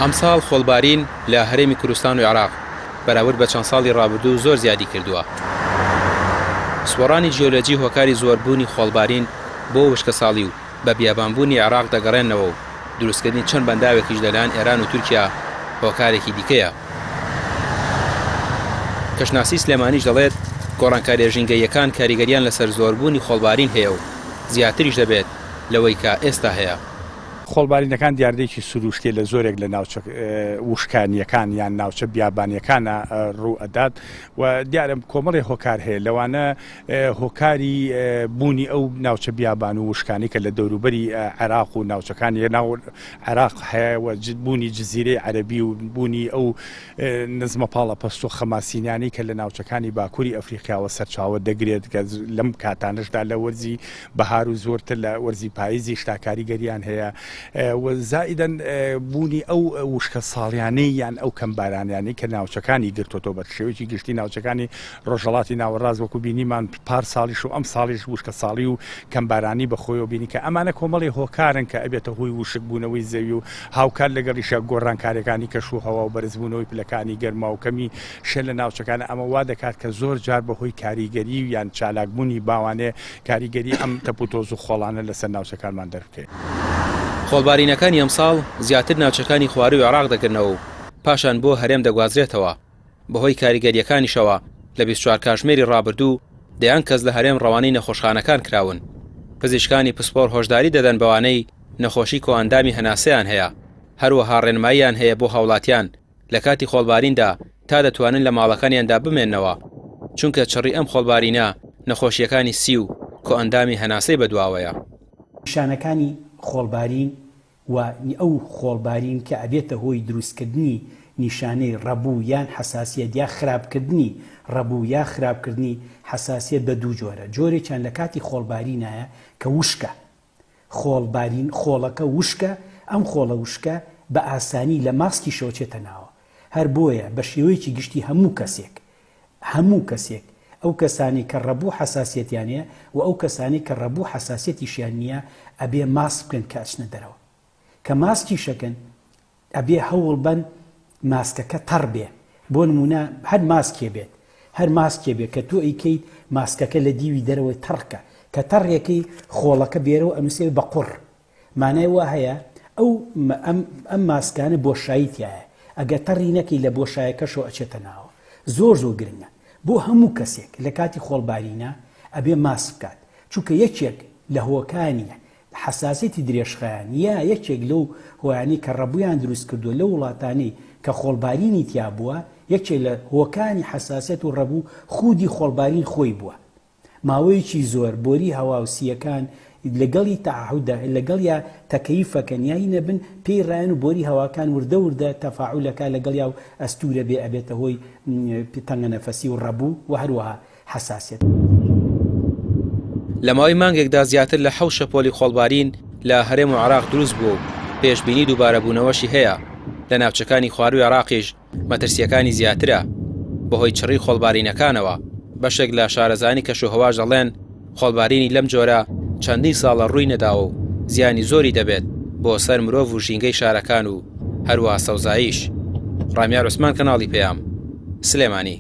ئەمساڵ خۆڵبارین لە هەرێمی کوردستان و عێراق بەراورد بە چەند ساڵی ڕابردوو زۆر زیادی کردووە. سوۆڕانی جیۆلۆجی هۆکاری زۆربوونی خۆڵبارین بۆ وشکە ساڵی و بە بیابانبوونی عێراق دەگەڕێنەوە و دروستکردنی چەند بەنداوێکیش لەلایەن ئێران و تورکیا هۆکارێکی دیکەیە. کەشناسی سلێمانیش دەڵێت گۆڕانکاریە ژینگەیەکان کاریگەریان لەسەر زۆربوونی خۆڵبارین هەیە و زیاتریش دەبێت لەوەی کە ئێستا هەیە. خۆڵبارینەکان دیاردەیەکی سروشتێ لە زۆرێک لە ناوچە وشکانیەکان یان ناوچە بیابانیەکانە ڕوو ئەدات و دیارە کۆمەڵی هۆکار هەیە لەوانە هۆکاری بوونی ئەو ناوچە بیابان و وشکانی کە لە دەوروبەری عێراق و ناوچەکانی ناو عێراق هەیە و بوونی جززیرەی عەرەبی و بوونی ئەو نزمە پاڵە پەست و خەماسینانی کە لە ناوچەکانی باکووری ئەفریقیاوە سەرچاوە دەگرێت کە لەم کاتانشدا لە وەرزی بەهار و زۆرتر لە وەرزی پاییزی شتاکاریگەریان هەیە وزائدەن بوونی ئەو وشکە ساڵیانەی یان ئەو کەمبارانیانی کە ناوچەکانی گرتۆتۆ بە شێوەیەکی گشتی ناوچەکانی ڕۆژهەڵاتی ناوەڕاست وەکو بینیمان پار ساڵیش و ئەم ساڵیش وشکە ساڵی و کەمبارانی بەخۆیەوە بینی کە ئەمانە کۆمەڵی هۆکارن کە ئەبێتە هۆی وشک بوونەوەی زەوی و هاوکار لەگەڵیشە گۆڕانکاریەکانی کەش و هەوا و بەرزبوونەوەی پلەکانی گەرما و کەمی شێن لە ناوچەکانە ئەمە وا دەکات کە زۆر جار بەهۆی کاریگەری یان چالاکبوونی باوانێ کاریگەری ئەم تەپوتۆز و خۆڵانە لەسەر ناوچەکانمان دەربکەێت. خۆڵبارینەکانی ئەمساڵ زیاتر ناوچەکانی خواروی عێراق دەگرنەوە و پاشان بۆ هەرێم دەگوازرێتەوە. بەهۆی کاریگەریەکانیشەوە لە 24 کاتژمێری ڕابردوو دەیان کەس لە هەرێم ڕەوانەی نەخۆشخانەکان کراون. پزیشکانی پسپۆر هۆشداری دەدەن بەوانەی نەخۆشی کۆئەندامی هەناسەیان هەیە، هەروەها ڕێنماییان هەیە بۆ هاوڵاتیان لە کاتی خۆڵباریندا تا دەتوانن لە ماڵەکانیاندا بمێننەوە، چونکە چڕی ئەم خۆڵبارینە نەخۆشیەکانی سی و کۆئەندامی هەناسەی بەدواوەیە. نیشانەکانی خۆڵبارین و ئەو خۆڵبارین کە ئەبێتە هۆی دروستکردنی نیشانەی ڕەبوو یان حساسیەت یا خراپکردنی ڕەبوو یا خراپکردنی حساسیەت بە دوو جۆرە. جۆرێکیان لە کاتی خۆڵبارینایە کە وشکە خۆڵبارین خۆڵەکە وشکە، ئەم خۆڵە وشکە بە ئاسانی لە ماسکی شۆچێتە ناوە. هەر بۆیە بە شێوەیەکی گشتی هەموو کەسێک ئەو کەسانی کە ڕەبوو حساسیەتیانەیە و ئەو کەسانی کە ڕەبوو حساسیەتیشیان نییە ئەبێ ماسک بکەن کە ئەچنە دەرەوە. کە ماسکی شەکەن ئەبێ هەوڵ بن ماسکەکە تەڕ بێ. بۆ نمونە هەر ماسکێ بێ کە تۆ ئەیکەیت ماسکەکە لە دیوی دەرەوەی تەڕکە، کە تەڕێکی خۆڵەکە بێرەوە ئەنووسێ بە قوڕ. مانای وا هەیە ئەم ماسکانە بۆشاییتیایە، ئەگە تەڕی نەکەی لە بۆشایەکەشەوە ئەچێتە ناوە. زۆر گرنگە بۆ هەموو کەسێک لە کاتی خۆڵبارینە ئەبێ ماسک بکات، چونکە یەکێک لە هۆکانی حساسیەتی درێژخایان یا یەکێک لەو هۆیانی کە ڕەبوویان دروست کردووە لە وڵاتانی کە خۆڵبارینی تیا بووە، یەکێک لە هۆکانی حساسیەت و ڕەبوو خودی خۆڵبارین خۆی بووە. ماوەیەکی زۆر بۆری هەواوسیەکان لەگەڵی تەعهودە لەگەڵ یا تەکەیفەکەن یای نەبن پێی ڕایەن و بۆری هەواکان وردە تەفاعولەکە لەگەڵ یا و ئەستورە بێ ئەبێتە هۆی تەنگە نەفەسی و ڕەبوو و هەروەها حساسیەت. لە ماوەی مانگێکدا زیاتر لە 7 شەپۆلی خۆڵبارین لە هەرێم و عێراق دروست بوو و پێشبینی دووبارەبوونەوەشی هەیە. لە ناوچەکانی خواروی عێراقیش مەترسیەکانی زیاترە بەهۆی چڕی خۆڵبارینەکانەوە. بەشێک لە شارەزانی کەشوهەواش دەڵێن خۆڵبارینی لەم جۆرە چەندین ساڵە ڕووی نەداوە و زیانی زۆری دەبێت بۆ سەر مرۆڤ و ژینگەی شارەکان و هەروەها سەوزاییش. ڕامیار عوسمان، کەناڵی پێام، سلێمانی.